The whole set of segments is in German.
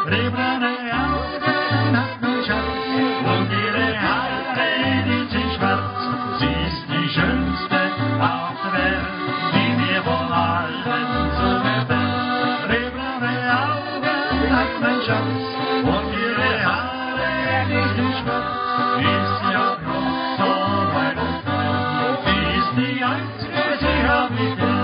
Rebrane Augen hat mein Schatz und ihre Haare, die sind schwarz. Sie ist die schönste auf der Welt, die mir von allen so gefällt. Rebrane Augen hat mein Schatz und ihre Haare, die sind schwarz. Ist ja groß so weit und breit, sie ist die einzige, sie hat mich gern.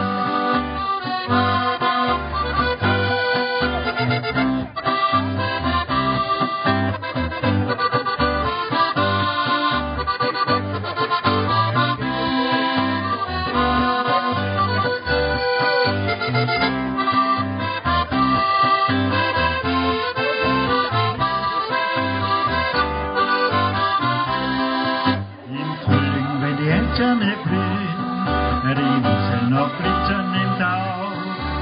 Mir grün, Riesen noch glitzern im Tau,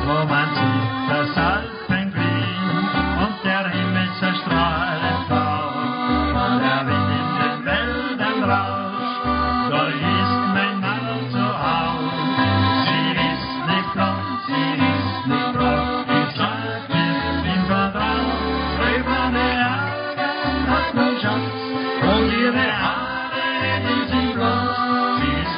wo man sieht das Alpengrün und der Himmel zerstrahlt blau. Der Wind in den Wäldern rauscht, da ist mein Mann zu Haus. Sie ist nicht blond, sie ist nicht braun, ich sag, ich bin vertraut. Rebrane Augen hat mein Schatz und ihre Haare, die sind blond.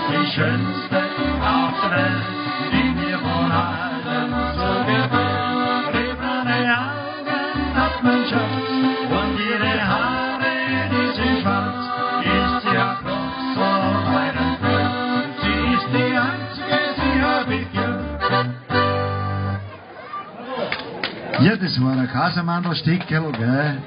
Die schönste auf der Welt, die mir von allen so gefällt. Rebrane Augen hat mein Schatz und ihre Haare, die sind schwarz. Ist sie ja groß so weit entfernt, sie ist die einzige, sie hab ich gern. Ja, das war ein Kasamandl-Stickerl, gell?